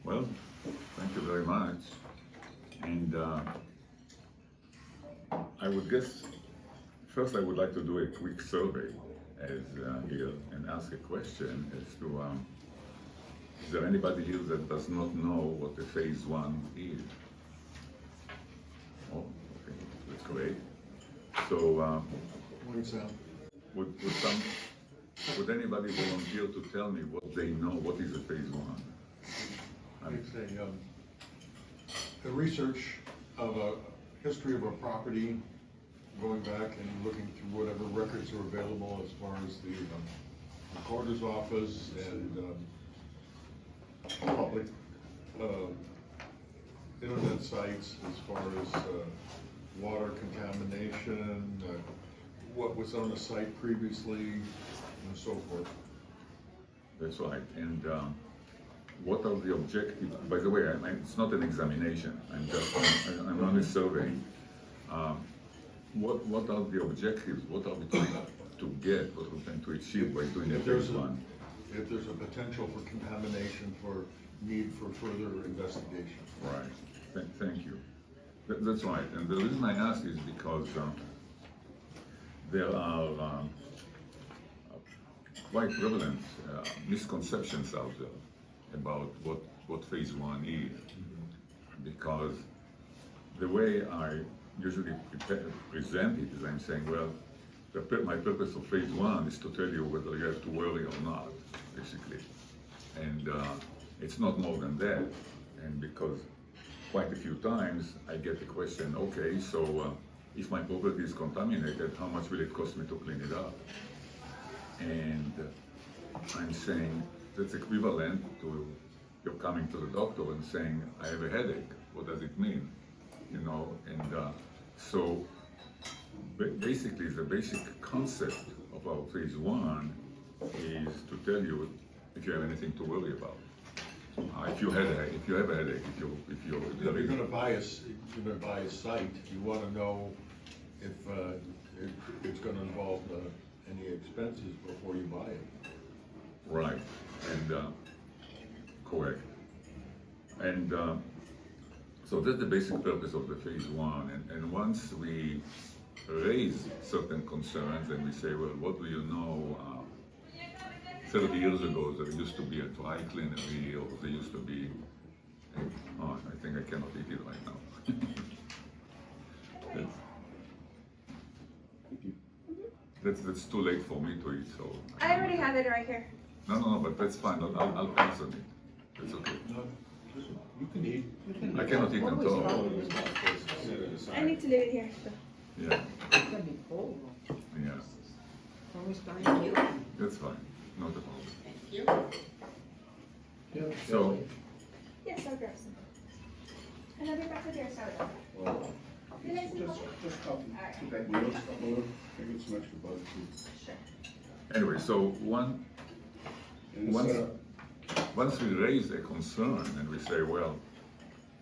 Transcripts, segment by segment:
Well, thank you very much. And I would guess, first I would like to do a quick survey as here and ask a question as to, is there anybody here that does not know what the phase one is? Oh, okay, that's great. So, What is that? would anybody volunteer to tell me what they know, what is a phase one? It's a research of a history of a property, going back and looking through whatever records are available as far as the recorder's office and public internet sites as far as water contamination, what was on the site previously, and so forth. That's right. And what are the objectives? By the way, it's not an examination. I'm on a survey. What are the objectives? What are we trying to get? What we're trying to achieve by doing a phase one? If there's a potential for contamination, for need for further investigation. Right. Thank you. That's right. And the reason I ask is because there are quite prevalent misconceptions out there about what phase one is. Because the way I usually present it is I'm saying, well, my purpose of phase one is to tell you whether you have to worry or not, basically. And it's not more than that. And because quite a few times I get the question, okay, so if my property is contaminated, how much will it cost me to clean it up? And I'm saying that's equivalent to you're coming to the doctor and saying, I have a headache. What does it mean? You know, and so basically the basic concept of our phase one is to tell you if you have anything to worry about. If you have a headache, if you're going to buy a site, you want to know if it's going to involve any expenses before you buy it. Right, and correct. And so that's the basic purpose of the phase one. And once we raise certain concerns and we say, well, what do you know? 30 years ago, there used to be a dry cleanery, or there used to be, oh, I think I cannot eat it right now. That's too late for me to eat, so. I already have it right here. No, but that's fine. I'll pass on it. It's okay. No, you can eat. I cannot eat and talk. I need to leave it here. So. Yeah, It's gonna be full. yeah, Always thank you. that's fine. Not a problem. Thank you. So, Yes, I'll grab some. Another pack of your soda. Well, Did I say just coffee? coffee. Alright. Two bag wheels, couple of, I get some extra butter too. Sure. anyway, so And once, this, once we raise a concern and we say, well,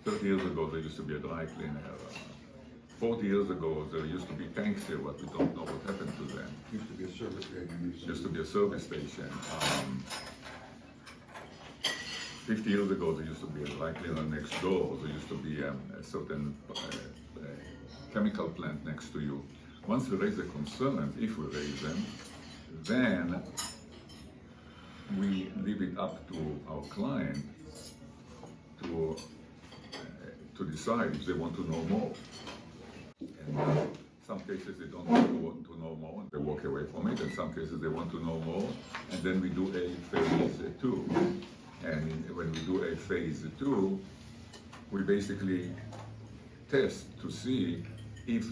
30 years ago there used to be a dry cleaner. 40 years ago there used to be tanks here, but we don't know what happened to them. Used to be a service station. Used to be a service station. 50 years ago there used to be a dry cleaner next door. There used to be a certain chemical plant next to you. Once we raise the concerns, if we raise them, then we leave it up to our client to decide if they want to know more. And some cases they don't want to know more and they walk away from it. In some cases they want to know more, and then we do a phase two. And when we do a phase two, we basically test to see if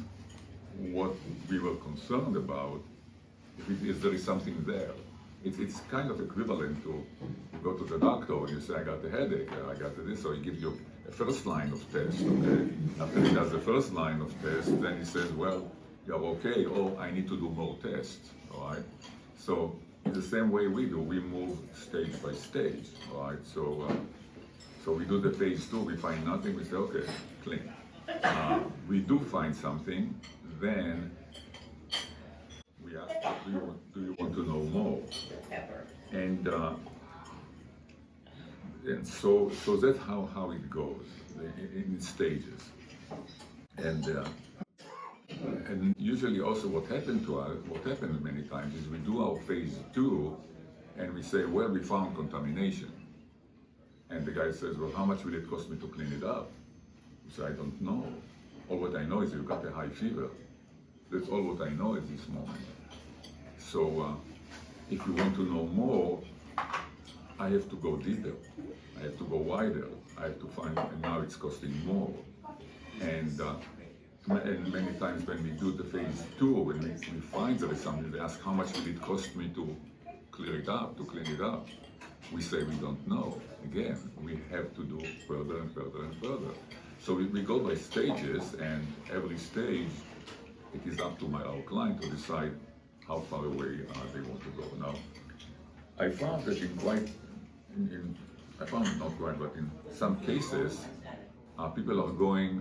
what we were concerned about, if there is something there. It's kind of equivalent to you go to the doctor and you say, I got a headache, I got this, so he gives you a first line of test, okay? After he does the first line of test, then he says, well, you're okay, or I need to do more tests, all right? So in the same way we do, we move stage by stage, all right? So we do the phase two, we find nothing, we say, okay, clean. We do find something, then we ask, do you want to know more? And And so that's how it goes in stages. And usually also what happened many times is we do our phase 2 and we say, well, we found contamination. And the guy says, well, how much will it cost me to clean it up? We say, I don't know. All what I know is you got a high fever. That's all what I know at this moment. So if you want to know more, I have to go deeper. I have to go wider. I have to find, and now it's costing more. And many times when we do the phase 2, when we find there is something, they ask how much will it cost me to clear it up, to clean it up. We say we don't know. Again, we have to do further and further and further. So we go by stages, and every stage, it is up to our client to decide how far away they want to go. Now, I found that I found not quite, but in some cases, people are going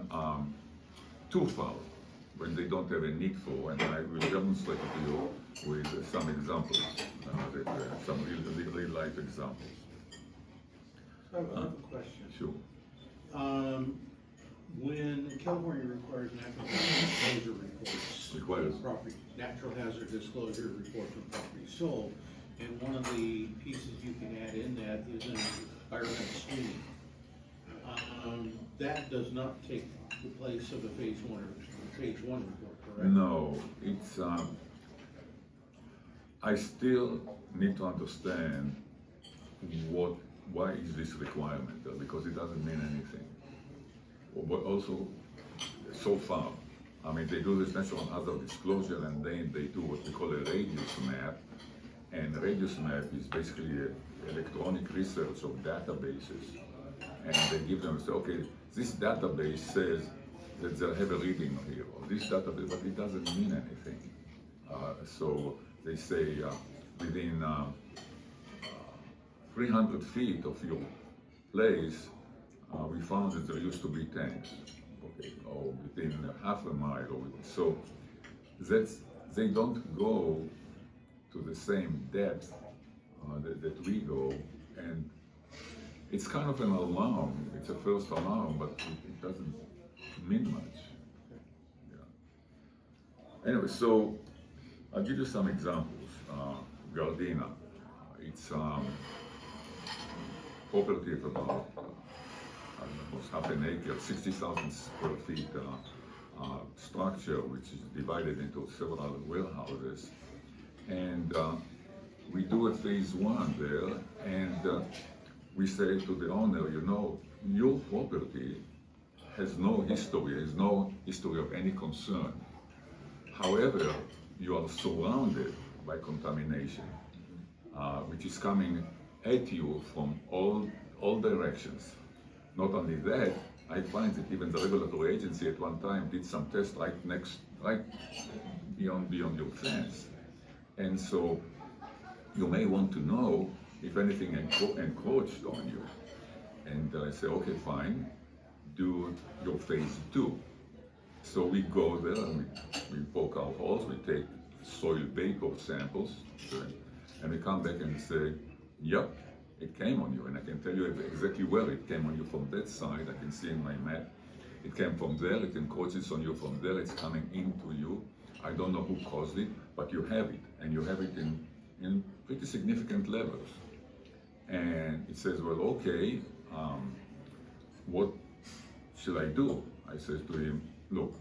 too far when they don't have a need for, and I will demonstrate it to you with some examples, some real life examples. I have a question. Sure. When California requires natural hazard disclosure reports. Requires? For property, natural hazard disclosure report for property sold, and one of the pieces you can add in that is an environmental screening. That does not take the place of a phase 1 or phase 1 report, correct? No, it's, I still need to understand why is this requirement there, because it doesn't mean anything. But also, so far, I mean, they do this natural hazard disclosure, and then they do what we call a radius map. And a radius map is basically electronic research of databases. And they give them, say, okay, this database says that they'll have a reading here, or this database, but it doesn't mean anything. So they say within 300 feet of your place, we found that there used to be tanks, okay, or within half a mile, or so they don't go to the same depth that we go, and it's kind of an alarm. It's a first alarm, but it doesn't mean much. Yeah. Anyway, so I'll give you some examples. Gardena, it's property of about almost half an acre, 60,000 square feet structure, which is divided into several warehouses. And we do a phase 1 there, and we say to the owner, you know, your property has no history of any concern. However, you are surrounded by contamination, which is coming at you from all directions. Not only that, I find that even the regulatory agency at one time did some tests right beyond your fence. And so you may want to know if anything encroached on you. And I say, okay, fine, do your phase 2. So we go there and we poke our holes, we take soil vapor samples, and we come back and say, yep, it came on you. And I can tell you exactly where it came on you from that side. I can see in my map. It came from there, it encroaches on you from there, it's coming into you. I don't know who caused it, but you have it, and you have it in pretty significant levels. And it says, well, okay, what should I do? I says to him, look,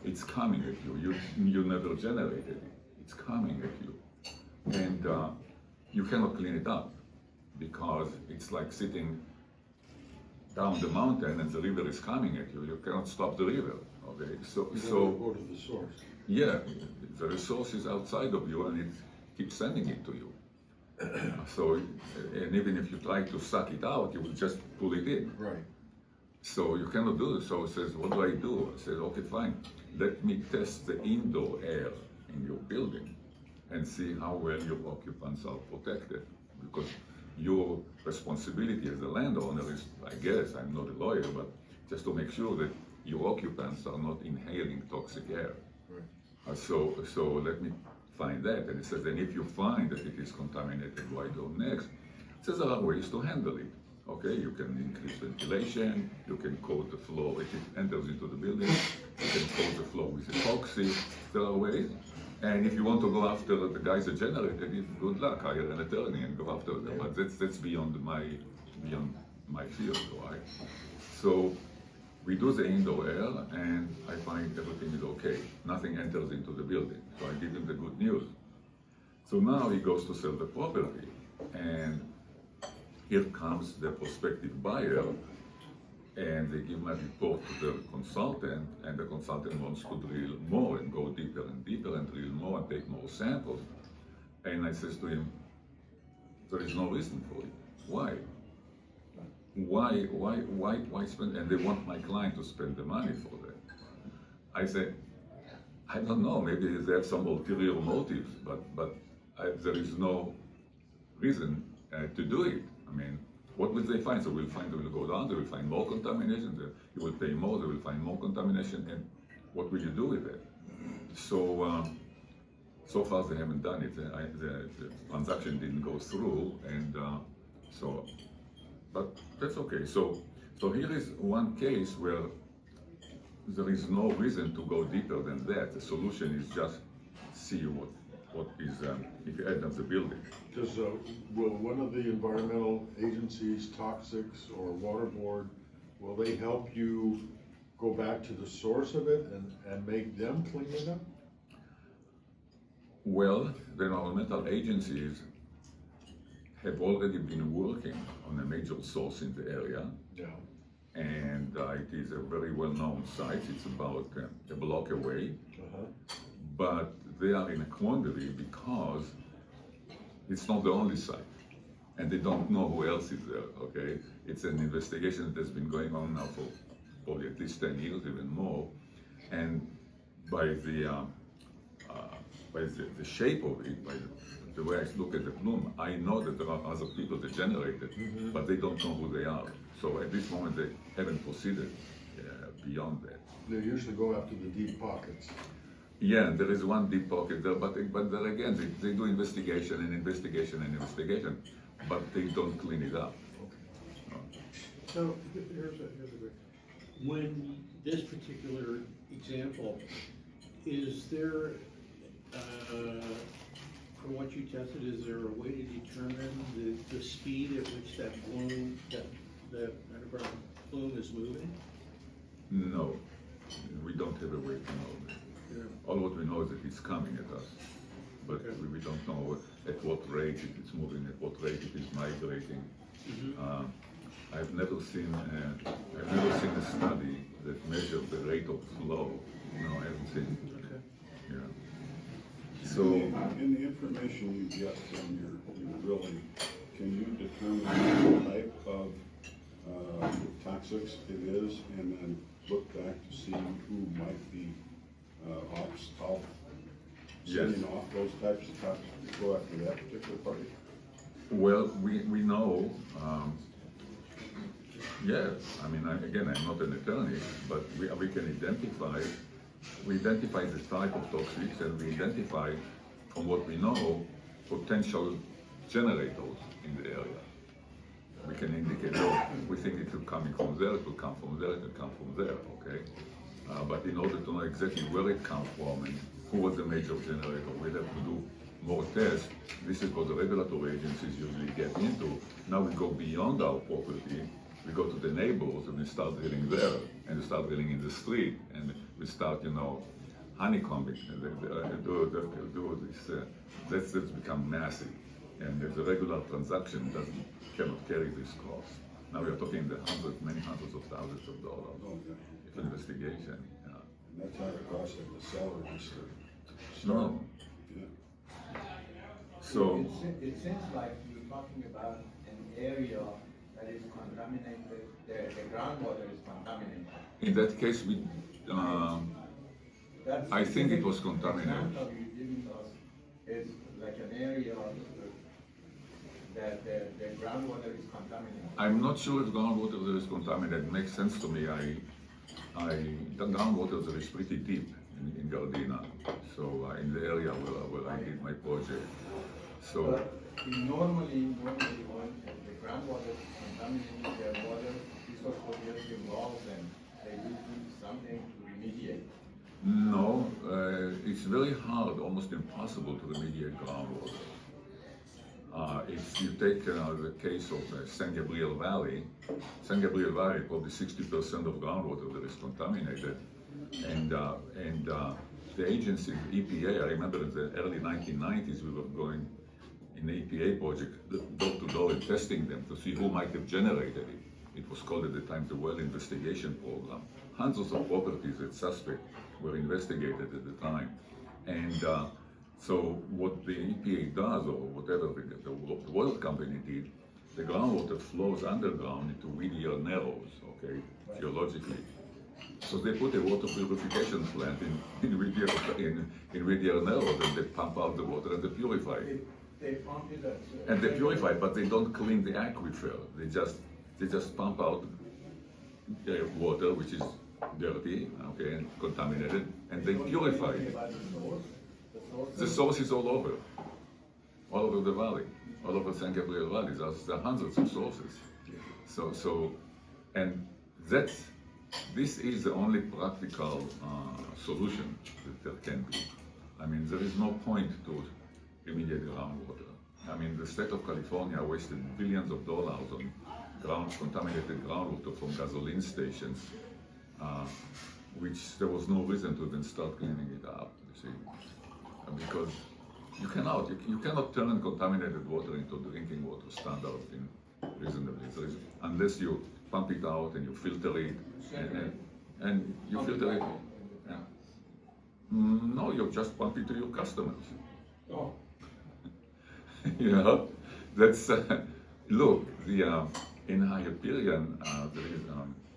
it's coming at you. You never generated it. It's coming at you. And you cannot clean it up because it's like sitting down the mountain and the river is coming at you. You cannot stop the river. Okay, so go to the source. Yeah, the resource is outside of you and it keeps sending it to you. So, and even if you try to suck it out, you will just pull it in. Right. So you cannot do this. So it says, what do I do? I said, okay, fine. Let me test the indoor air in your building and see how well your occupants are protected. Because your responsibility as a landowner is, I guess, I'm not a lawyer, but just to make sure that your occupants are not inhaling toxic air. Right. So let me find that. And it says, and if you find that it is contaminated, what do I do next? It says there are ways to handle it. Okay, you can increase ventilation, you can coat the floor if it enters into the building, you can coat the floor with epoxy, there are ways. And if you want to go after the guys that generated it, good luck, hire an attorney and go after them. But that's beyond my field, right? So we do the indoor air, and I find everything is okay. Nothing enters into the building, so I give him the good news. So now he goes to sell the property, and here comes the prospective buyer, and they give my report to the consultant, and the consultant wants to drill more and go deeper and deeper and drill more and take more samples. And I says to him, there is no reason for it. Why? Why spend? And they want my client to spend the money for that. I said, I don't know, maybe they have some ulterior motives, but there is no reason to do it. I mean, what will they find? So they will go down, they will find more contamination, you will pay more, they will find more contamination, and what will you do with it? So, so far they haven't done it. The transaction didn't go through, and but that's okay. So here is one case where there is no reason to go deeper than that. The solution is just see what is if you add up the building. Does, will one of the environmental agencies, Toxics or Water Board, will they help you go back to the source of it and make them clean it up? Well, the environmental agencies have already been working on a major source in the area. Yeah. And it is a very well-known site. It's about a block away. But they are in a quandary because it's not the only site, and they don't know who else is there, okay? It's an investigation that has been going on now for probably at least 10 years, even more, and by the shape of it, by the way I look at the plume, I know that there are other people that generate it, but they don't know who they are. So at this moment, they haven't proceeded beyond that. They usually go after the deep pockets. Yeah, there is one deep pocket there, but there again, they do investigation and investigation and investigation, but they don't clean it up. So here's a good. When this particular example, is there, for what you tested, is there a way to determine the speed at which that plume, the underground plume is moving? No, we don't have a way to know that. All what we know is that it's coming at us, but we don't know at what rate it is moving, at what rate it is migrating. I've never seen a study that measured the rate of flow. No, I haven't seen. Okay. Yeah. So In the information you get from your drilling, can you determine what type of toxics it is, and then look back to see who might be sending off those types of toxics to go after that particular party? well, we know. Yes, I mean, again, I'm not an attorney, but we can identify the type of toxics, and we identify, from what we know, potential generators in the area. We can indicate, oh, we think it will coming from there, it will come from there, it will come from there, okay? But in order to know exactly where it comes from and who was the major generator, we'll have to do more tests. This is what the regulatory agencies usually get into. Now we go beyond our property, we go to the neighbors and we start drilling there, and we start drilling in the street, and we start, honeycombing, and do this. That's become massive, and the regular transaction cannot carry this cost. Now we are talking many hundreds of thousands of dollars. Oh, yeah. It's an investigation. Yeah. And that's not a cost of the seller, just to No. Yeah. So It seems like you're talking about an area that is contaminated, the groundwater is contaminated. in that case, That's I think it was contaminated. The example you're giving us is like an area that the groundwater is contaminated. I'm not sure if groundwater there is contaminated. It makes sense to me. The groundwater there is pretty deep in Gardena, so in the area where I did my project. So Normally, when the groundwater is contaminating their water, resource protection gets involved and they do something to remediate. No, it's very hard, almost impossible to remediate groundwater. If you take the case of San Gabriel Valley, probably 60% of groundwater there is contaminated, and the agency, EPA, I remember in the early 1990s we were going in the EPA project door to door and testing them to see who might have generated it. It was called at the time the Well Investigation Program. Hundreds of properties that suspect were investigated at the time. And so what the EPA does, or whatever the water company did, the groundwater flows underground into weedier narrows, okay, geologically. So they put a water purification plant in weedier narrows, and they pump out the water and they purify it. They pump it up. And they purify it, but they don't clean the aquifer. They just pump out water which is dirty, okay, and contaminated, and they purify it. The source is all over the valley, all over San Gabriel Valley. There are hundreds of sources. And this is the only practical solution that there can be. I mean, there is no point to remediate groundwater. I mean, the state of California wasted billions of dollars on contaminated groundwater from gasoline stations, which there was no reason to then start cleaning it up, you see. Because you cannot turn contaminated water into drinking water standard reasonably, unless you pump it out and you filter it, and you filter it. Yeah. No, you just pump it to your customers. Oh. You know, that's look. In Hyperion, there is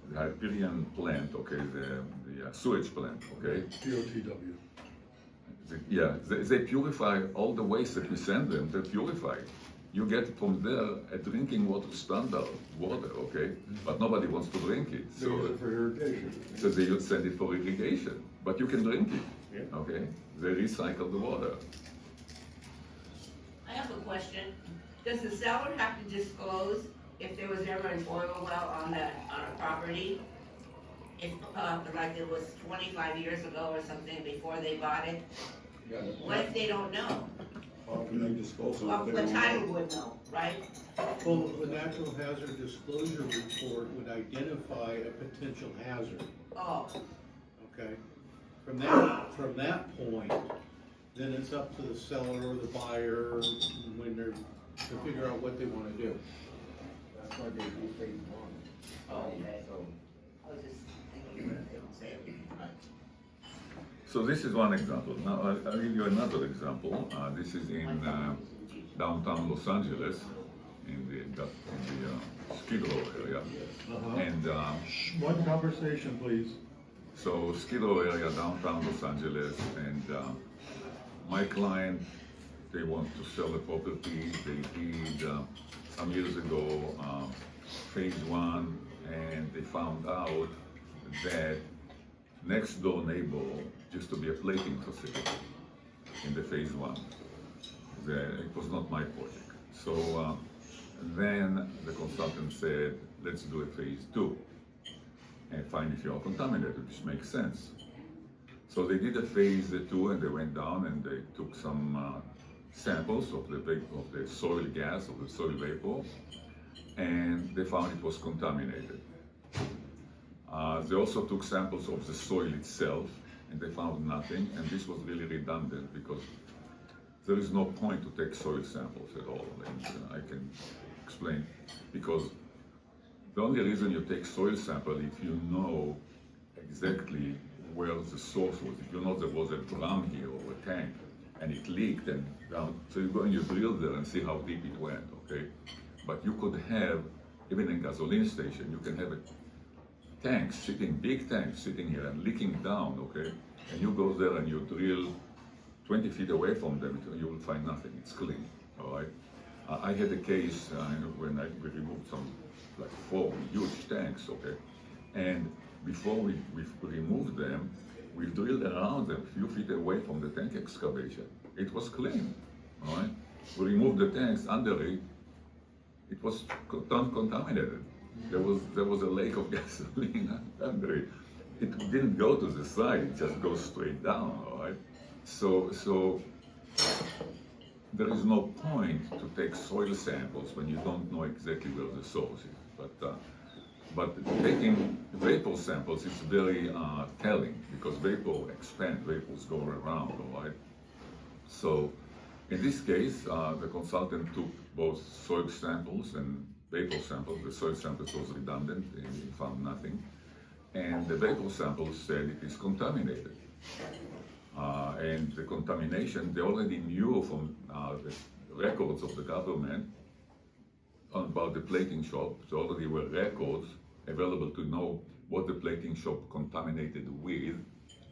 the Hyperion plant. Okay, the sewage plant. Okay. POTW. They purify all the waste that we send them. They purify it. You get from there a drinking water standard water. Okay, but nobody wants to drink it. They use it for irrigation. So they would send it for irrigation, but you can drink it. Yeah. Okay, they recycle the water. I have a question. Does the seller have to disclose if there was ever an oil well on a property? If, like it was 25 years ago or something before they bought it? What if they don't know? How can they dispose of Well, it? the title would know, right? Well, the natural hazard disclosure report would identify a potential hazard, Oh, okay? From that point, then it's up to the seller or the buyer to figure out what they wanna do. That's why they do phase one. oh, okay. So, I was just thinking what if they don't say it. So this is one example. Now I'll give you another example. This is in downtown Los Angeles, in the Skid Row area. And One conversation, please. so Skid Row area, downtown Los Angeles, and my client, they want to sell the property. They did some years ago phase one, and they found out that next door neighbor used to be a plating facility in the phase one. It was not my project. So then the consultant said, let's do a phase two and find if you are contaminated, which makes sense. So they did a phase two, and they went down and they took some samples of the soil gas, of the soil vapor, and they found it was contaminated. They also took samples of the soil itself, and they found nothing, and this was really redundant because there is no point to take soil samples at all, and I can explain. Because the only reason you take soil sample if you know exactly where the source was. If you know there was a drum here or a tank, and it leaked and down, so you go and you drill there and see how deep it went, okay? But you could have, even in gasoline station, you can have a big tanks sitting here and leaking down, okay? And you go there and you drill 20 feet away from them, you will find nothing, it's clean, all right? I had a case when we removed some, like 4 huge tanks, okay? And before we removed them, we drilled around them a few feet away from the tank excavation. It was clean, all right? we removed the tanks under it, it was contaminated. There was a lake of gasoline under it. It didn't go to the side, it just goes straight down, all right? So there is no point to take soil samples when you don't know exactly where the source is. But taking vapor samples is very telling, because vapor expands, vapors go around, all right? So in this case, the consultant took both soil samples and vapor samples. The soil samples was redundant, and he found nothing. And the vapor samples said it is contaminated. And the contamination, they already knew from the records of the government about the plating shop. There already were records available to know what the plating shop contaminated with,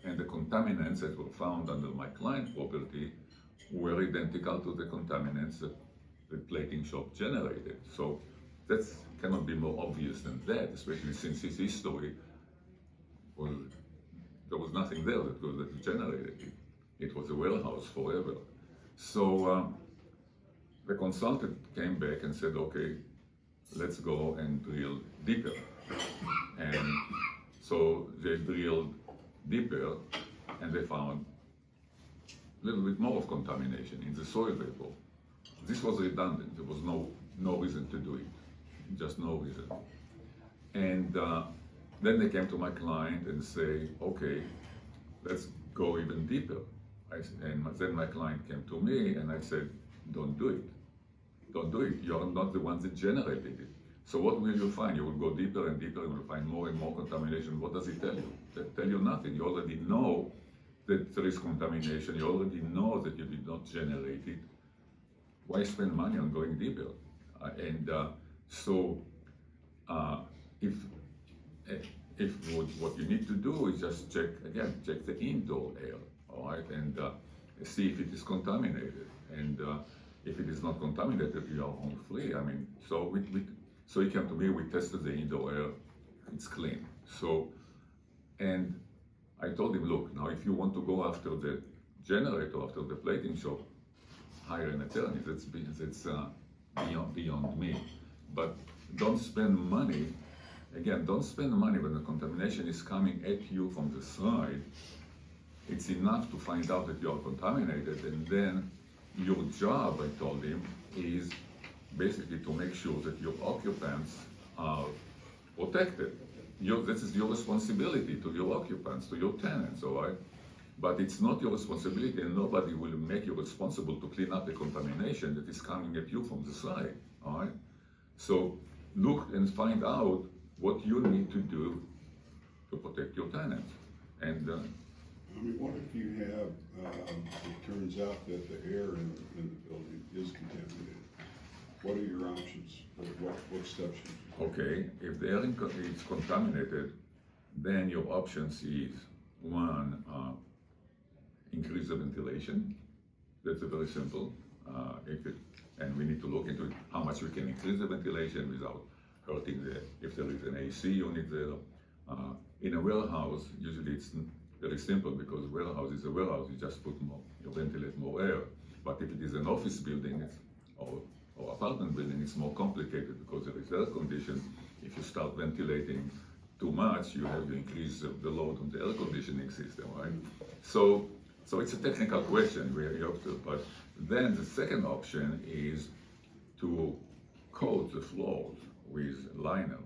and the contaminants that were found under my client's property were identical to the contaminants that the plating shop generated. So that cannot be more obvious than that, especially since his history was, there was nothing there that generated it. It was a warehouse forever. So the consultant came back and said, okay, let's go and drill deeper. And so they drilled deeper, and they found a little bit more of contamination in the soil vapor. This was redundant. There was no reason to do it, just no reason. And then they came to my client and say, okay, let's go even deeper. And then my client came to me and I said, don't do it. Don't do it. You're not the ones that generated it. So what will you find? You will go deeper and deeper and will find more and more contamination. What does it tell you? It tell you nothing. You already know that there is contamination. You already know that you did not generate it. Why spend money on going deeper? If what you need to do is just check the indoor air, all right, and see if it is contaminated. And if it is not contaminated, you are home free. I mean, so he came to me. We tested the indoor air; it's clean. So, and I told him, look, now if you want to go after the generator, after the plating shop, hire an attorney. That's beyond me. But don't spend money. Again, don't spend money when the contamination is coming at you from the side. It's enough to find out that you are contaminated, and then your job, I told him, is basically to make sure that your occupants are protected. This is your responsibility to your occupants, to your tenants, all right? But it's not your responsibility, and nobody will make you responsible to clean up the contamination that is coming at you from the side, all right? So look and find out what you need to do to protect your tenants. And I mean, what if you have, it turns out that the air in the building is contaminated? What are your options? What steps should you take? okay, if the air is contaminated, then your options is one, increase the ventilation. That's a very simple. And we need to look into it, how much we can increase the ventilation without hurting if there is an AC unit there. In a warehouse, usually it's very simple, because warehouse is a warehouse. You just put more, you ventilate more air. But if it is an office building or apartment building, it's more complicated, because there is air conditioning. If you start ventilating too much, you have to increase the load on the air conditioning system, right? So it's a technical question where you have to. But then the second option is to coat the floors with liner,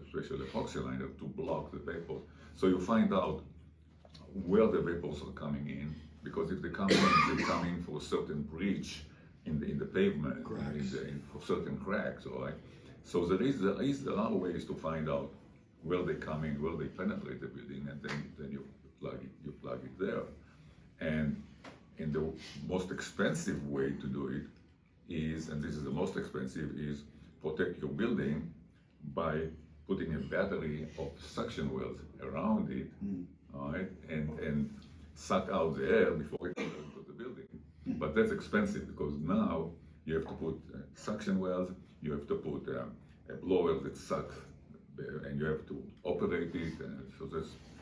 especially epoxy liner, to block the vapors. So you find out where the vapors are coming in, because if they come in, they come in for a certain breach in the pavement, for certain cracks, all right? So there are ways to find out where they come in, where they penetrate the building, and then you plug it there. And in the most expensive way to do it is, and this is the most expensive, is protect your building by putting a battery of suction wells around it, all right, and suck out the air before it comes into the building. But that's expensive, because now you have to put suction wells, you have to put a blower that sucks, and you have to operate it, and so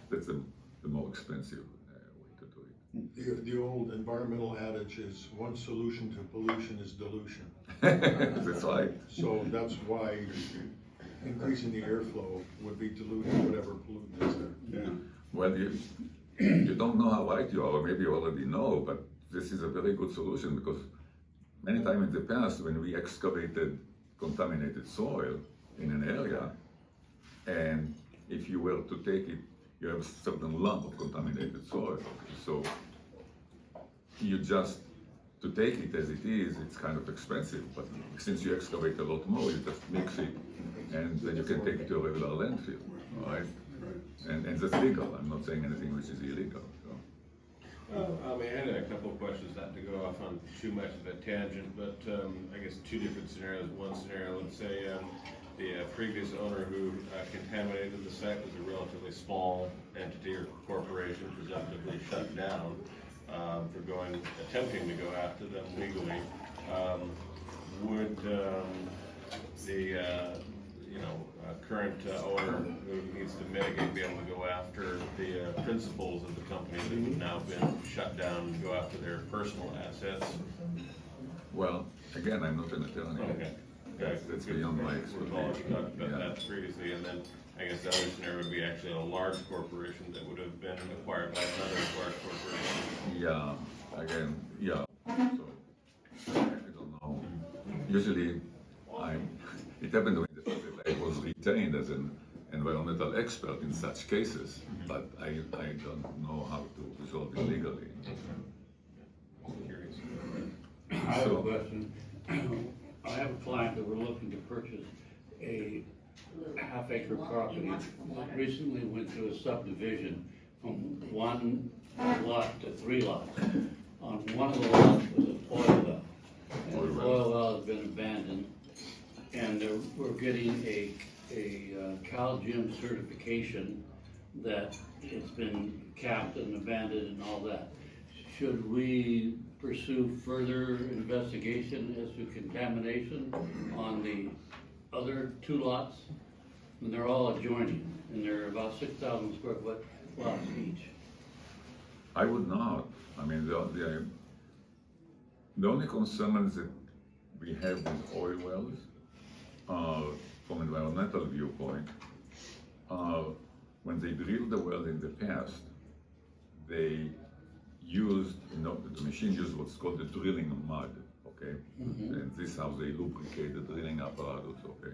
that's the more expensive way to do it. The old environmental adage is one solution to pollution is dilution. That's right. So that's why increasing the airflow would be diluting whatever pollutant is there. Yeah. Well, you don't know how right you are, or maybe you already know, but this is a very good solution because many times in the past when we excavated contaminated soil in an area, and if you were to take it, you have a certain lump of contaminated soil. So you just, to take it as it is, it's kind of expensive, but since you excavate a lot more, you just mix it, and then you can take it to a regular landfill, all right? And that's legal. I'm not saying anything which is illegal. So. I had a couple of questions, not to go off on too much of a tangent, but I guess two different scenarios. One scenario, let's say the previous owner who contaminated the site was a relatively small entity or corporation, presumptively shut down for attempting to go after them legally. Would the current owner who needs to mitigate be able to go after the principals of the company that have now been shut down and go after their personal assets? Well, again, I'm not an attorney. Okay. That's beyond my We've all expertise. talked about Yeah. that previously, and then I guess the other scenario would be actually a large corporation that would have been acquired by another large corporation. Yeah, again, yeah. So, I don't know. Usually, it happened to me that I was retained as an environmental expert in such cases, but I don't know how to resolve it legally. Curious. I have a question. I have a client that we're looking to purchase a half-acre property. Recently went through a subdivision from 1 lot to 3 lots. On one of the lots was an oil well. And the oil well has been abandoned. And we're getting a CalGEM certification that it's been capped and abandoned and all that. Should we pursue further investigation as to contamination on the other 2 lots? And they're all adjoining, and they're about 6,000 square foot lots each. I would not. I mean, the only concerns that we have with oil wells, from environmental viewpoint, when they drilled the well in the past, they used, the machine used what's called the drilling mud, okay? And this is how they lubricate the drilling apparatus, okay?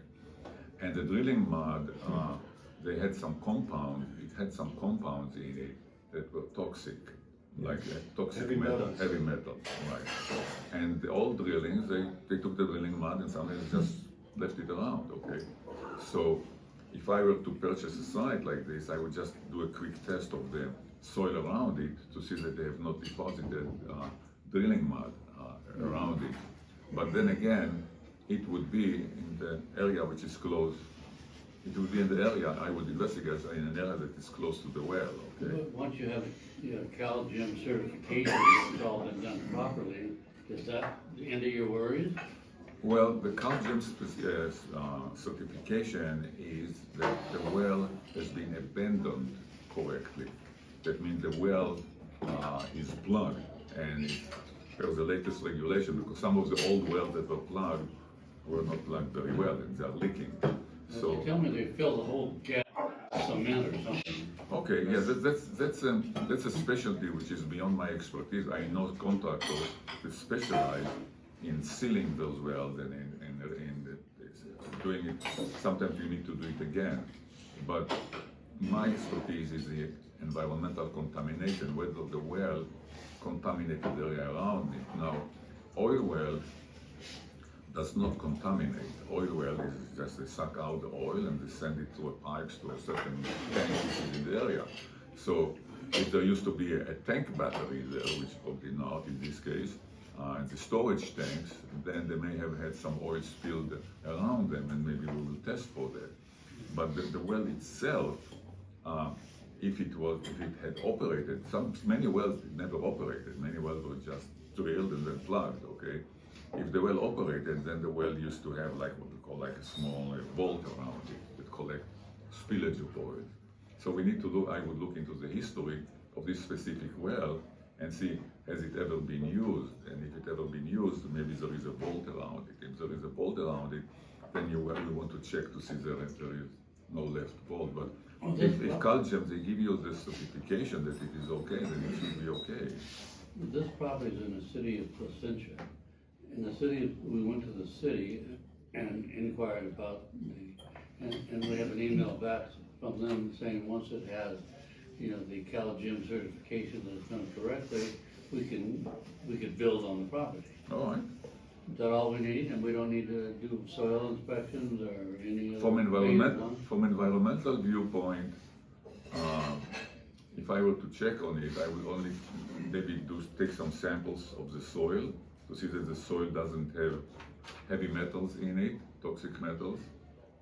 And the drilling mud, they had some compounds, it had some compounds in it that were toxic, like toxic Heavy metals. Heavy metals, right? And the old drillings, they took the drilling mud and sometimes just left it around, okay? So if I were to purchase a site like this, I would just do a quick test of the soil around it to see that they have not deposited drilling mud around it. But then again, it would be in the area which is close. It would be in the area I would investigate in an area that is close to the well, okay? But once you have CalGEM certification, it's all been done properly, is that the end of your worries? Well, the CalGEM certification is that the well has been abandoned correctly. That means the well is plugged, and there's the latest regulation because some of the old wells that were plugged were not plugged very well and they're leaking. So They tell me they fill the whole gap with cement or something. okay, yeah, that's a specialty which is beyond my expertise. I know contractors that specialize in sealing those wells and in doing it. Sometimes you need to do it again, but my expertise is the environmental contamination, whether the well contaminated the area around it. Now, oil well does not contaminate. Oil well is just they suck out the oil and they send it through a pipes to a certain tank which is in the area. So if there used to be a tank battery there, which probably not in this case, and the storage tanks, then they may have had some oil spilled around them, and maybe we will test for that. But the well itself, if it had operated, many wells never operated. Many wells were just drilled and then plugged. Okay, if the well operated, then the well used to have like what we call like a small vault around it that collect spillage of oil. So we need to look. I would look into the history of this specific well and see, has it ever been used? And if it ever been used, maybe there is a bolt around it. If there is a bolt around it, then you want to check to see there is no left bolt. But if Calgems, they give you the certification that it is okay, then it should be okay. This property is in the city of Placentia. In the city, we went to the city and inquired about and we have an email back from them saying once it has, the CalGEM certification that it's done correctly, we could build on the property. All right. Is that all we need, and we don't need to do soil inspections or any other? From environmental viewpoint, if I were to check on it, I will only maybe take some samples of the soil to see that the soil doesn't have heavy metals in it, toxic metals,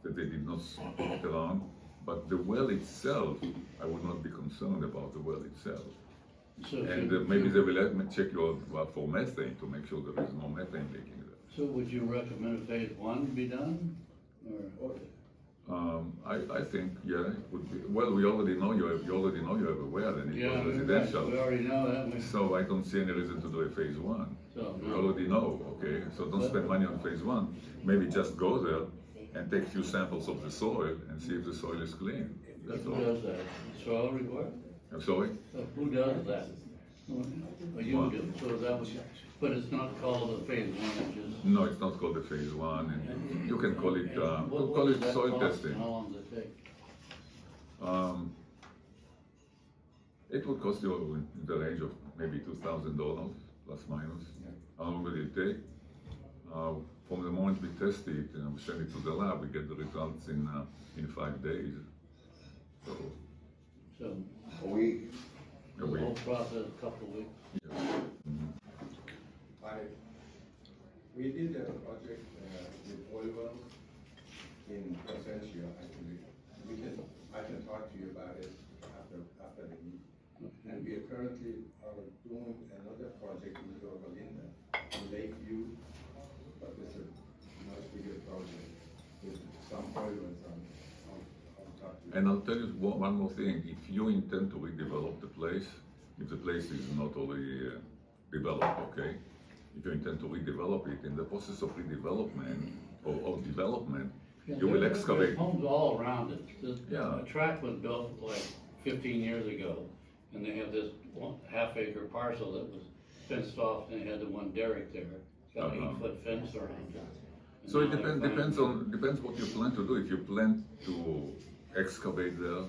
that they did not spit around. But the well itself, I would not be concerned about the well itself. So And maybe they will let me check you out for methane to make sure there is no methane leaking there. So would you recommend phase one be done, or? I think, yeah, it would be, well, we already know you have a well and it was residential. We already know that. So I don't see any reason to do a phase one. So, We no. already know, okay? So don't spend money on phase one. Maybe just go there and take a few samples of the soil and see if the soil is clean. That's Who all. does that? Soil report? I'm sorry? Who does that? Or you do, so that was, but it's not called a phase one, it's just. No, it's not called a phase one, and you can call it, What call does it that soil cost and testing. How long does it take? It would cost you in the range of maybe $2,000 plus minus. How long will it take? From the moment we test it and we send it to the lab, we get the results in 5 days. So So, A week. a the week. whole process, a couple of weeks. We did a project with oil wells in Placentia, actually. I can talk to you about it after the meeting. And we are currently doing another project in Yorba Linda, in Lakeview, but it's a much bigger project with some oil wells on top. And I'll tell you one more thing. If you intend to redevelop the place, if the place is not already developed, okay? If you intend to redevelop it, in the process of redevelopment or development, you will excavate. There's homes all around it. Yeah. A tract was built like 15 years ago, and they have this half-acre parcel that was fenced off, and they had the one derrick there. It's got an 8-foot fence around it. And So it now they're depends what you plan to do. If you plan to excavate there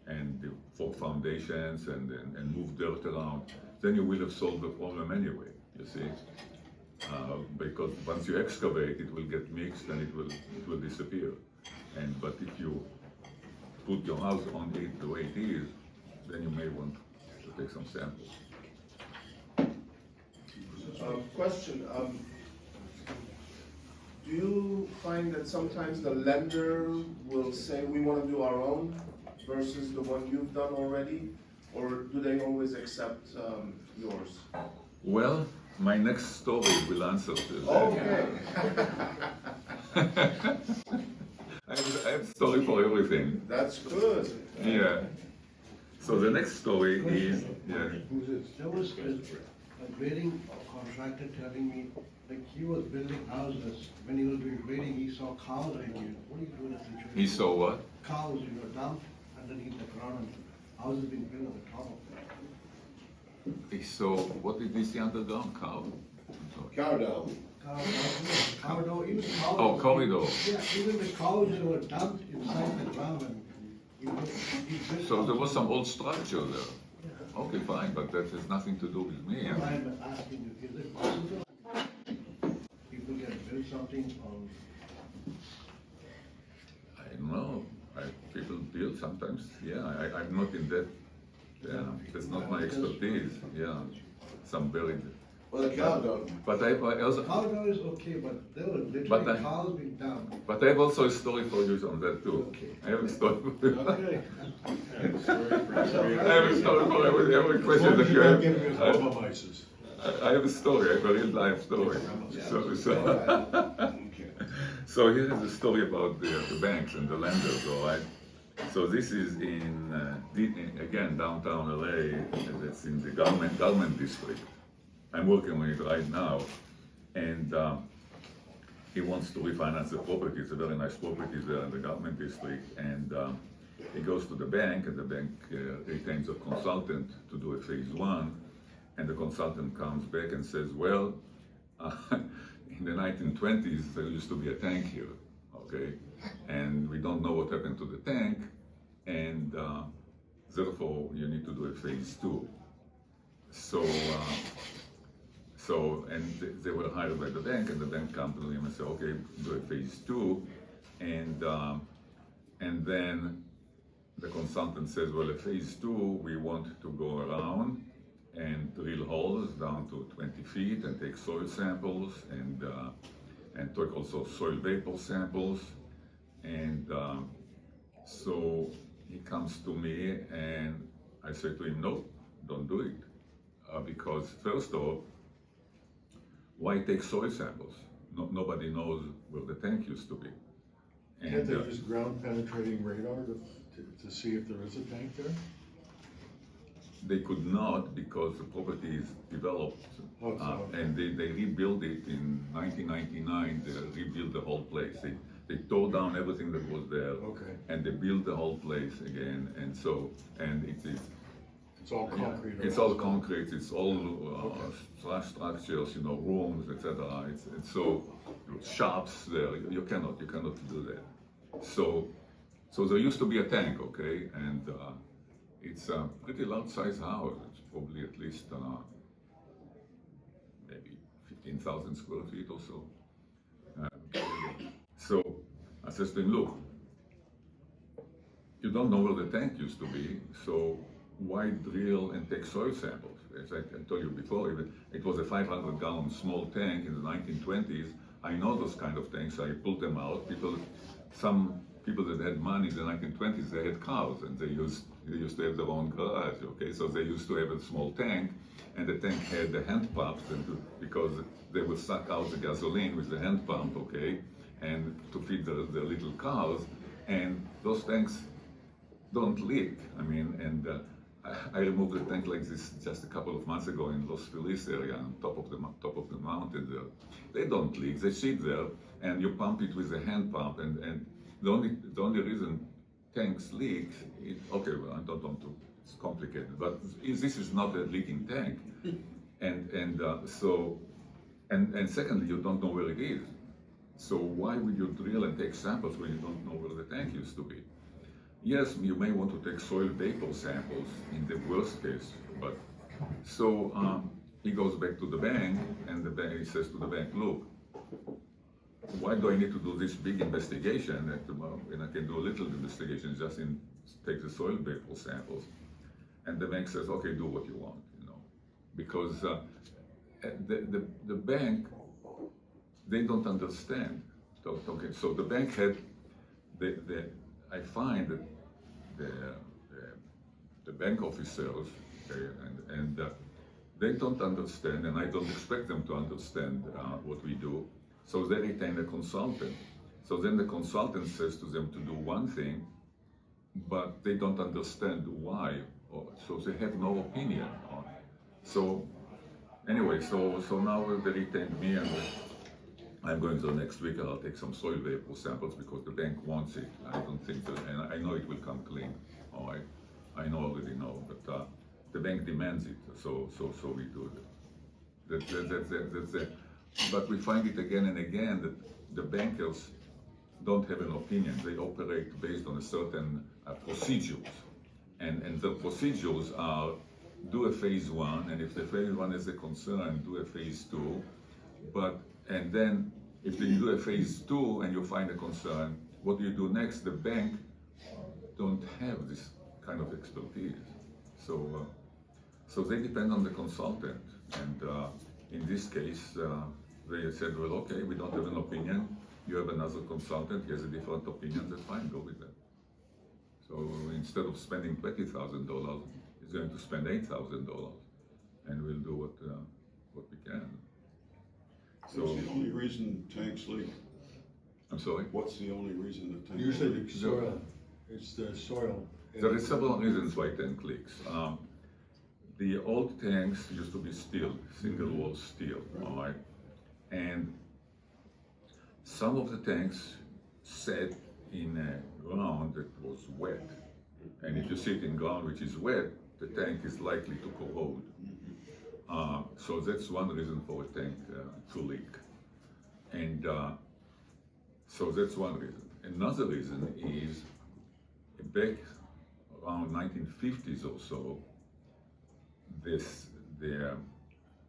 and for foundations and move dirt around, then you will have solved the problem anyway, you see. Because once you excavate, it will get mixed and it will disappear. But if you put your house on it the way it is, then you may want to take some samples. Question, do you find that sometimes the lender will say, we want to do our own versus the one you've done already? Or do they always accept yours? Well, my next story will answer to that. Okay. I have a story for everything. That's good. Yeah. So the next story is, yeah. There was a grading contractor telling me, like he was building houses, when he was doing grading, he saw cows hanging. What do you do in a situation? He saw what? Cows, dumped underneath the ground and houses being built on the top of them. He saw, what did he see underground? Cow? Cow down. Corridor, even cows. Oh, corridor. Yeah, even the cows that were dumped inside the ground and he built. So there was some old structure there. Okay, fine, but that has nothing to do with me. I'm asking you, is it possible people can build something on? I don't know. People build sometimes. Yeah, I'm not in that. Yeah, that's not my expertise. Yeah, some buried. Well, the cow don't. But I also. Cow down is okay, but there were But literally I- cows being dumped. But I have also a story for you on that too. Okay. I have a story for you. Okay. I have a story for every question that you Not giving us have. bubble mices. I have a story, I have a real life story. So here is a story about the banks and the lenders, all right? So this is again, downtown LA, that's in the government district. I'm working on it right now, and he wants to refinance the property. It's a very nice property there in the government district, and he goes to the bank, and the bank retains a consultant to do a phase one, and the consultant comes back and says, well, in the 1920s, there used to be a tank here, okay? And we don't know what happened to the tank, and therefore you need to do a phase two. And they were hired by the bank, and the bank comes to him and say, okay, do a phase two, and then the consultant says, well, a phase two, we want to go around and drill holes down to 20 feet and take soil samples and take also soil vapor samples. And so he comes to me and I say to him, no, don't do it. Because first of all, why take soil samples? Nobody knows where the tank used to be. And, Can't they use ground penetrating radar to see if there is a tank there? they could not because the property is developed, and they rebuilt it in 1999. They rebuilt the whole place. They tore down everything that was there, and they built the whole place again. And so, and it is. It's all concrete. It's all concrete. It's all structures, you know, rooms, etc. It's so shops there. You cannot do that. So there used to be a tank, okay, and it's a pretty large size house. It's probably at least maybe 15,000 square feet or so. So I says to him, look, you don't know where the tank used to be, so why drill and take soil samples? As I told you before, it was a 500-gallon small tank in the 1920s. I know those kind of tanks. I pulled them out. Some people that had money in the 1920s, they had cars, and they used to have their own garage. Okay, so they used to have a small tank, and the tank had the hand pumps, because they would suck out the gasoline with the hand pump. Okay, and to feed their little cars, and those tanks don't leak. I mean, and I removed the tank like this just a couple of months ago in Los Feliz area, on top of the mountain there. They don't leak. They sit there, and you pump it with a hand pump. And the only reason tanks leak, okay, well, I don't want to. It's complicated, but this is not a leaking tank. And secondly, you don't know where it is. So why would you drill and take samples when you don't know where the tank used to be? Yes, you may want to take soil vapor samples in the worst case, but so he goes back to the bank, and he says to the bank, look, why do I need to do this big investigation? And I can do a little investigation, just take the soil vapor samples. And the bank says, okay, do what you want, you know, because the bank, they don't understand. Okay, so the bank had I find that the bank officers, okay, and they don't understand, and I don't expect them to understand what we do. So they retain a consultant. So then the consultant says to them to do one thing, but they don't understand why. So they have no opinion on it. So anyway, so now they retained me, and I'm going to next week, and I'll take some soil vapor samples because the bank wants it. I don't think that, and I know it will come clean. All right, I already know, but the bank demands it, so we do it. That's it. But we find it again and again that the bankers don't have an opinion. They operate based on a certain procedures, and the procedures are do a phase one, and if the phase one is a concern, do a phase two, and then if you do a phase two and you find a concern, what do you do next? The bank don't have this kind of expertise. So they depend on the consultant. And in this case, they said, well, okay, we don't have an opinion. You have another consultant, he has a different opinion, that's fine, go with that. So instead of spending $20,000, he's going to spend $8,000, and we'll do what we can. So, what's the only reason tanks leak? I'm sorry? What's the only reason that tanks Usually leak? It's the soil. There are several reasons why tank leaks. The old tanks used to be steel, single wall steel, all right? And some of the tanks sat in a ground that was wet. And if you sit in ground which is wet, the tank is likely to corrode. So that's one reason for a tank to leak. And so that's one reason. Another reason is back around 1950s or so, the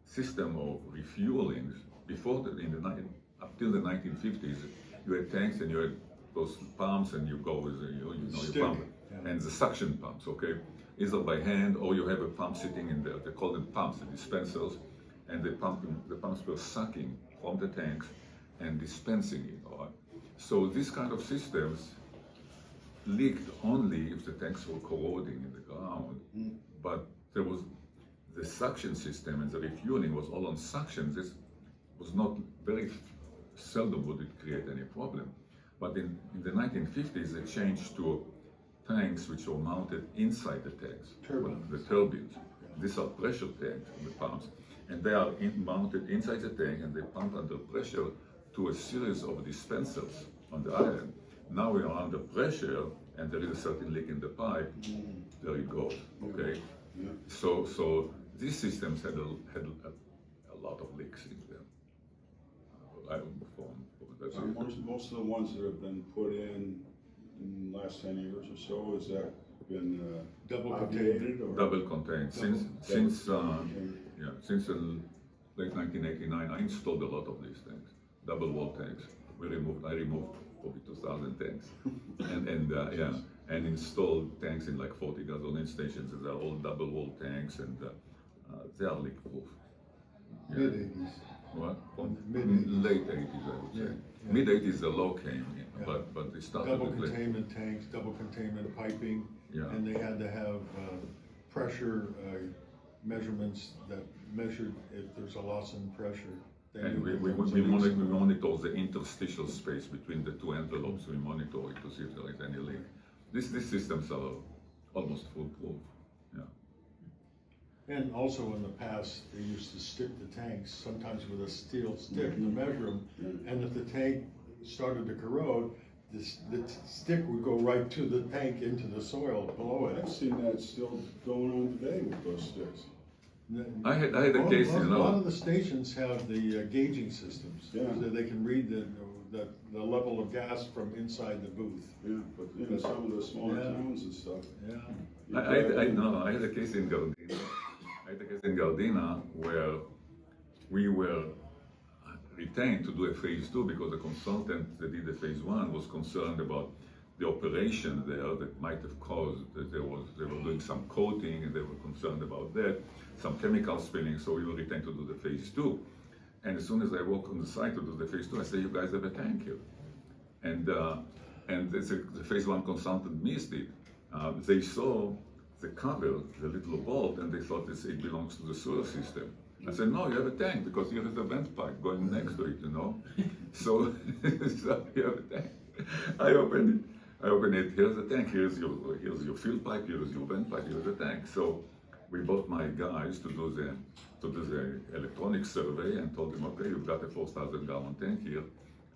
system of refueling before up till the 1950s, you had tanks and you had those pumps and you go with you pump and the suction pumps, okay, either by hand or you have a pump sitting in there. They call them pumps, the dispensers, and the pumps were sucking from the tanks and dispensing it. All right? So these kind of systems leaked only if the tanks were corroding in the ground, but there was the suction system and the refueling was all on suction. This was not very seldom would it create any problem. But in the 1950s, they changed to tanks which were mounted inside the tanks. Turbines. The turbines. These are pressure tanks, the pumps. And they are mounted inside the tank and they pump under pressure to a series of dispensers on the island. Now we are under pressure and there is a certain leak in the pipe. There it goes, okay? Yeah. So these systems had a lot of leaks in them. Most of the ones that have been put in the last 10 years or so, has that been Double outdated or? Double contained. Since the late 1989, I installed a lot of these tanks, double wall tanks. I removed probably 2,000 tanks, and installed tanks in like 40 gasoline stations. They're all double wall tanks, and they are leak proof. Mid-80s. What? From Mid-80s. late 80s, I would say. Yeah. Mid-80s the law came, Yeah. but they started Double with late. containment tanks, double containment piping, Yeah. and they had to have pressure measurements that measured if there's a loss in pressure. They And knew we that there was a leak. monitor the interstitial space between the two envelopes. We monitor it to see if there is any leak. These systems are almost foolproof. Yeah. And also in the past, they used to stick the tanks, sometimes with a steel stick to measure them. And if the tank started to corrode, the stick would go right to the tank into the soil below it. I've seen that still going on today with those sticks. I had a case, A lot of the stations have the gauging systems, Yeah. so they can read the level of gas from inside the booth. Yeah, but in some of the smaller Yeah. towns and stuff. Yeah. I had a case in Gardena. Where we were retained to do a phase 2 because the consultant that did the phase 1 was concerned about the operation there that might have caused that they were doing some coating and they were concerned about that, some chemical spilling, so we were retained to do the phase 2. And as soon as I walked on the site to do the phase 2, I said, you guys have a tank here. And the phase 1 consultant missed it. They saw the cover, the little bolt, and they thought it belongs to the sewer system. I said, no, you have a tank because here is the vent pipe going next to it, you know. So you have a tank. I opened it. Here's the tank. Here's your fill pipe. Here's your vent pipe. Here's the tank. So we brought my guys to do the electronic survey and told them, okay, you've got a 4,000 gallon tank here,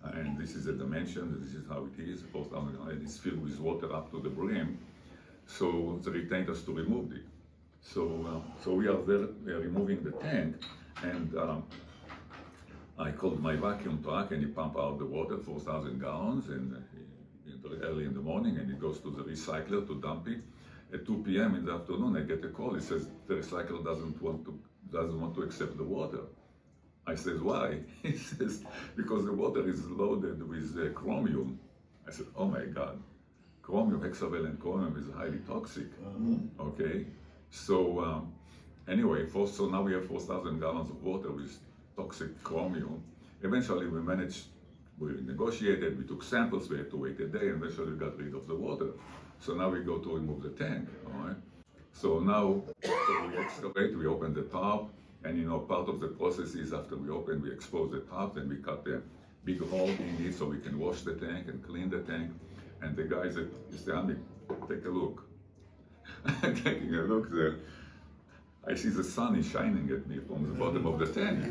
and this is the dimension. This is how it is. 4,000 gallon. It's filled with water up to the brim. So they retained us to remove it. So we are there, we are removing the tank, and I called my vacuum truck and he pumped out the water, 4,000 gallons, and early in the morning, and it goes to the recycler to dump it. At 2 p.m. in the afternoon, I get a call. It says the recycler doesn't want to accept the water. I says, why? He says, because the water is loaded with chromium. I said, oh my God. Chromium, hexavalent chromium is highly toxic. Okay, so anyway, so now we have 4,000 gallons of water with toxic chromium. Eventually, we negotiated, we took samples, we had to wait a day, and eventually we got rid of the water. So now we go to remove the tank. All right. So now we excavate, we open the top, and part of the process is after we expose the top, then we cut a big hole in it so we can wash the tank and clean the tank. And the guy said, Mr. Ami, take a look. I'm taking a look there. I see the sun is shining at me from the bottom of the tank.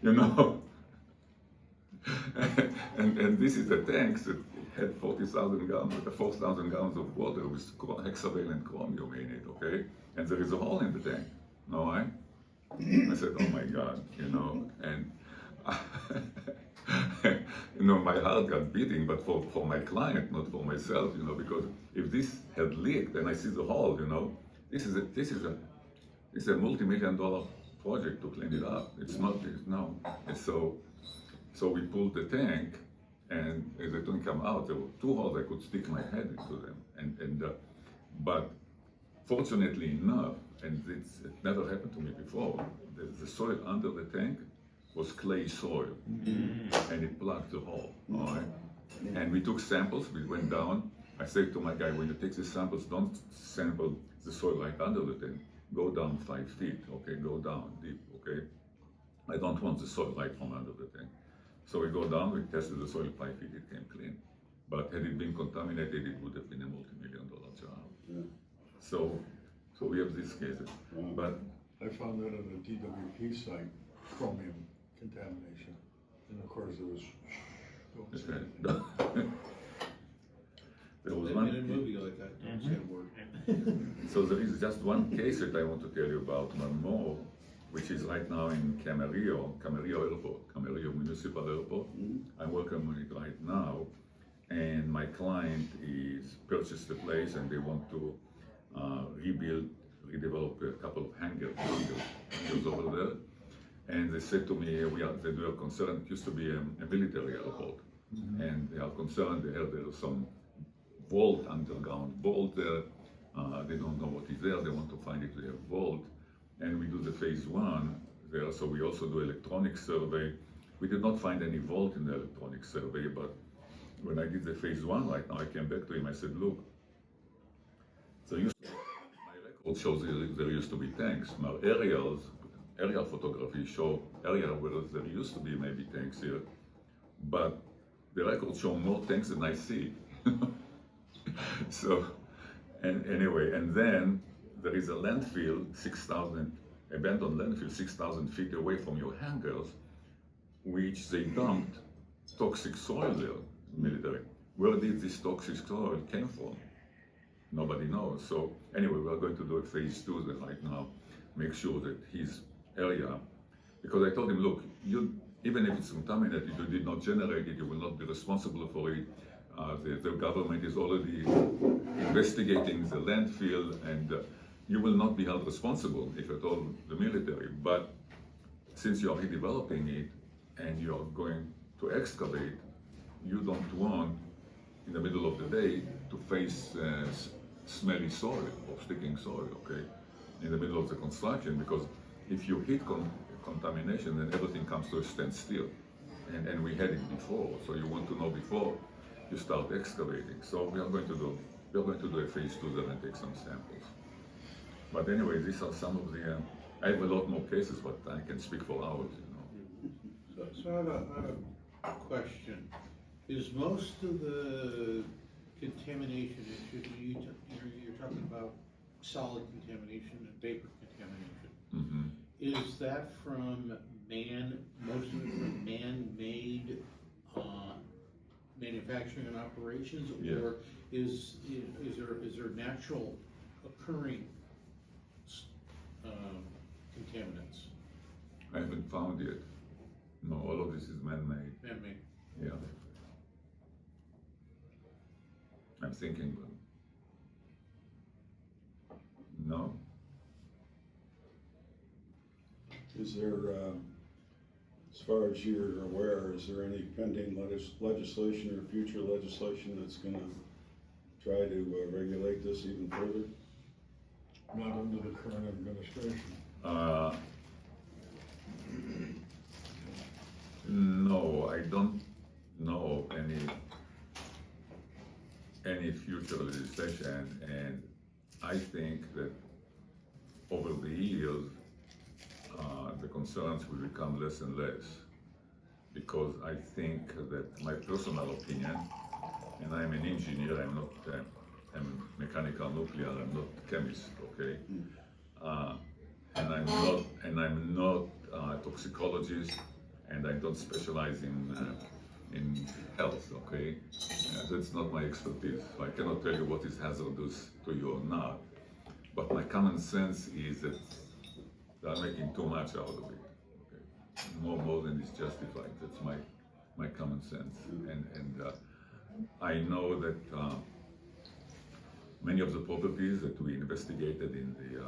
You know? and this is a tank that had 40,000 gallons, 4,000 gallons of water with hexavalent chromium in it, okay? And there is a hole in the tank, no right? I said, oh my God, you know, and you know, my heart got beating, but for my client, not for myself, you know, because if this had leaked and I see the hole, you know, this is a multi-million-dollar project to clean it up. It's not, no. And so we pulled the tank, and as it didn't come out, there were two holes I could stick my head into them. But fortunately enough, and it never happened to me before, the soil under the tank was clay soil, and it plugged the hole, all right? And we took samples, we went down. I said to my guy, when you take the samples, don't sample the soil right under the tank. Go down 5 feet, okay? Go down deep, okay? I don't want the soil right from under the tank. So we go down, we tested the soil 5 feet, it came clean. But had it been contaminated, it would have been a multi-million-dollar job. Yeah. So we have these cases. Wow. But I found that at a DWP site, chromium contamination, and of course there was, don't say anything. there was They one. made a movie like that, don't say a word. So there is just one case that I want to tell you about, one more, which is right now in Camarillo Airport, Camarillo Municipal Airport. I'm working on it right now, and my client is purchased the place and they want to redevelop a couple of hangars over there. And they said to me, they were concerned, it used to be a military airport, and they are concerned they have there some vault, underground vault there. They don't know what is there, they want to find if they have vault. And we do the phase 1 there, so we also do electronic survey. We did not find any vault in the electronic survey, but when I did the phase 1 right now, I came back to him, I said, look, my record shows there used to be tanks. Now aerial photography show area where there used to be maybe tanks here, but the records show more tanks than I see. So, and anyway, and then there is a landfill, abandoned landfill 6,000 feet away from your hangars, which they dumped toxic soil there, military. Where did this toxic soil came from? Nobody knows. So anyway, we are going to do a phase 2 there right now, make sure that his area, because I told him, look, even if it's contaminated, you did not generate it, you will not be responsible for it. The government is already investigating the landfill, and you will not be held responsible, if at all, the military. But since you are redeveloping it and you are going to excavate, you don't want, in the middle of the day, to face smelly soil or sticking soil, okay, in the middle of the construction, because if you hit contamination, then everything comes to a standstill. And we had it before, so you want to know before you start excavating. So we are going to do a phase 2 there and take some samples. But anyway, these are some of the, I have a lot more cases, but I can speak for hours, you know. So I have a question. Is most of the contamination issues, you're talking about solid contamination and vapor contamination. Is that from most of it from man-made manufacturing and operations? Yeah. Or is there natural occurring contaminants? I haven't found yet. No, all of this is man-made. Man-made. Yeah. I'm thinking, no. Is there, as far as you're aware, is there any pending legislation or future legislation that's gonna try to regulate this even further? Not under the current administration. No, I don't know any future legislation, and I think that over the years, the concerns will become less and less, because I think that my personal opinion and I'm an engineer, I'm not, I'm mechanical nuclear, I'm not chemist, okay? And I'm not a toxicologist, and I don't specialize in health, okay? That's not my expertise. So I cannot tell you what is hazardous to you or not. But my common sense is that they are making too much out of it. Okay? More than is justified. That's my common sense. And I know that many of the properties that we investigated in the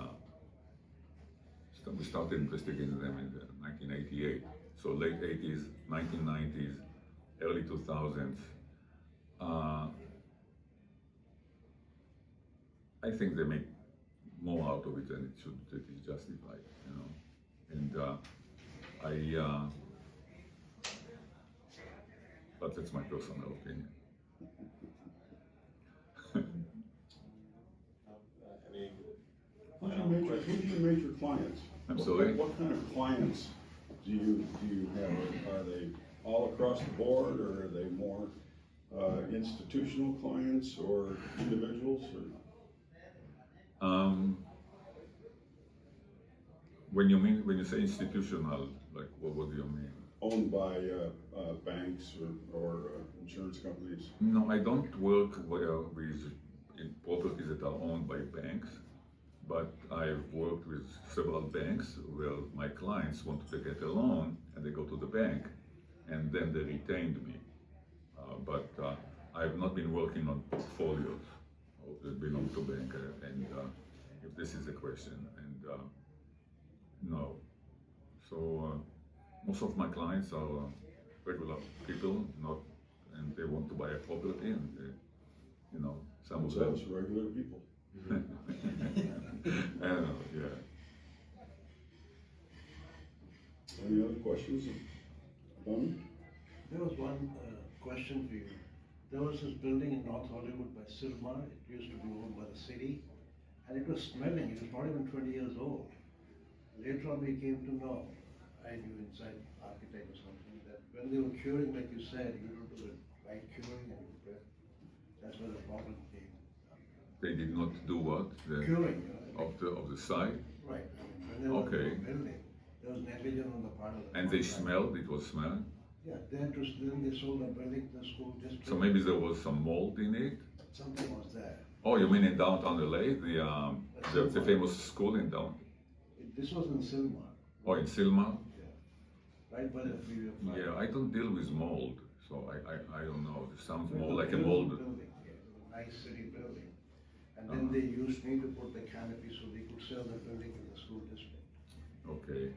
we started investigating them in the 1988. So late 80s, 1990s, early 2000s. I think they make more out of it than that is justified, you know. And but that's my personal opinion. Who's your major clients? I'm sorry? What kind of clients do you have? Are they all across the board, or are they more institutional clients or individuals? Or? When you say institutional, like what do you mean? Owned by banks or insurance companies? No, I don't work with properties that are owned by banks, but I've worked with several banks where my clients wanted to get a loan and they go to the bank and then they retained me. But I've not been working on portfolios that belong to bank, and if this is the question, and no. So most of my clients are regular people, and they want to buy a property, and they, some of them. Regular people. I don't know, yeah. Any other questions? There was one question for you. There was this building in North Hollywood by Silmar. It used to be owned by the city, and it was smelling. It was not even 20 years old. Later on, we came to know, I knew inside architect or something, that when they were curing, like you said, you don't do the right curing, and that's where the problem came. They did not do what? The Curing. Of the site? Right. When they were Okay. building, there was negligence on the part of the And they contractor. smelled, it was smelling? Yeah, then they sold the building to the school district. So maybe there was some mold in it? Something was there. Oh, you mean in downtown LA, the famous school in downtown? This was in Silmar. Oh, in Silmar? Yeah. Right by the freeway. Yeah, I don't deal with mold, so I don't know. It sounds more like a beautiful mold. building, yeah, it was a nice city building. And then they used me to put the canopy so they could sell the building in the school district. Okay.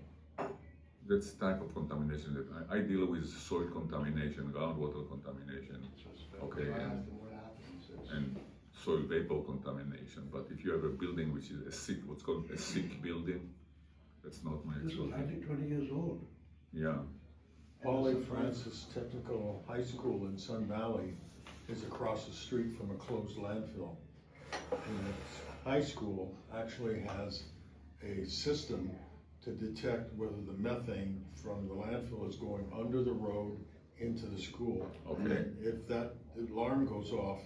That's type of contamination that I deal with soil contamination, groundwater contamination, okay, and soil vapor contamination. But if you have a building which is what's called a sick building, that's not my This was, I expertise. think, 20 years old. Yeah. Pauly Francis Technical High School in Sun Valley is across the street from a closed landfill. And the high school actually has a system to detect whether the methane from the landfill is going under the road into the school. Okay. And if that alarm goes off,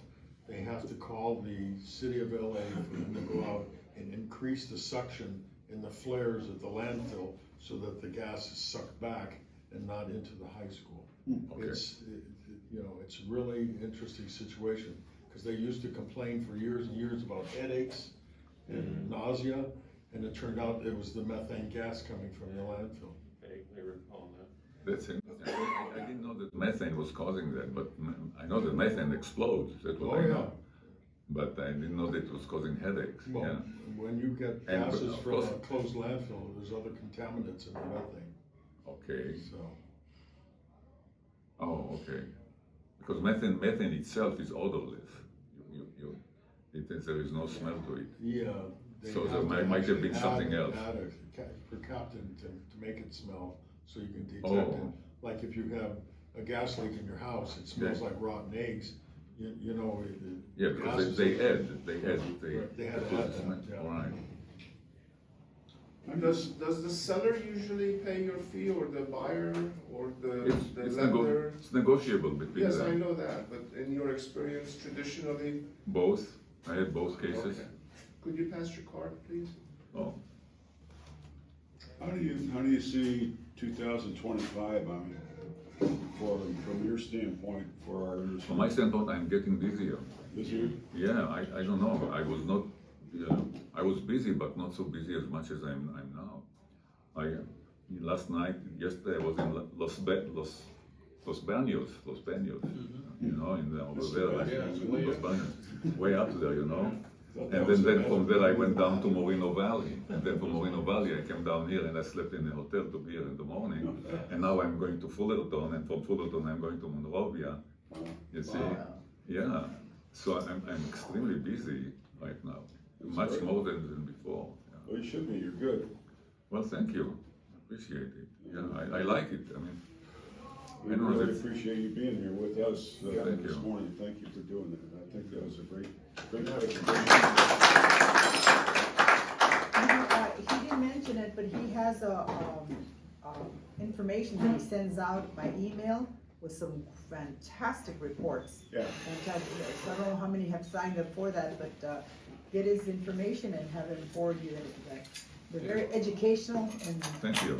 they have to call the city of LA for them to go out and increase the suction in the flares at the landfill so that the gas is sucked back and not into the high school. Okay. It's a really interesting situation, because they used to complain for years and years about headaches and nausea, and it turned out it was the methane gas coming from the landfill. They recall that. That's it. I didn't know that methane was causing that, but I know that methane explodes. That's what I know. But I didn't know that it was causing headaches. Well, Yeah. when you get And gases of from course- a closed landfill, there's other contaminants in the methane, Okay. so. Oh, okay. Because methane itself is odorless. There is no smell to it. Yeah. they So have there to might have been actually something add else. a captain to make it smell, so you can detect Oh. it. Like if you have a gas leak in your house, it smells Yeah. like rotten eggs, you know. Yeah, because they had Right, they had to add that, yeah. All right. Does the seller usually pay your fee, or the buyer, or the It's lender? it's negotiable between Yes, I them. know that, but in your experience, traditionally? Both, I had both cases. Okay. Could you pass your card, please? Oh, How do you see 2025, I mean, from your standpoint for our industry? from my standpoint, I'm getting busier. This year? Yeah, I don't know. I was not, I was busy, but not so busy as much as I'm now. Last night, yesterday, I was in Los Baños, you know, over there, like, Los Baños, way up there, you know. And then from there, I went down to Moreno Valley, and then from Moreno Valley, I came down here and I slept in a hotel to be here in the morning. And now I'm going to Fullerton, and from Fullerton, I'm going to Monrovia. You see? Yeah. So I'm extremely busy right now, much great. more than before. Yeah. Well, you should be, you're good. Well, thank you. Appreciate it. Yeah, I like it. I mean, We I know really that's- appreciate you being here with us Thank this you. morning. Thank you for doing that. I think that was a great presentation. He didn't mention it, but he has information that he sends out by email with some fantastic reports. Yeah. Fantastic. So I don't know how many have signed up for that, but get his information and have him forward you that. They're very educational and Thank you.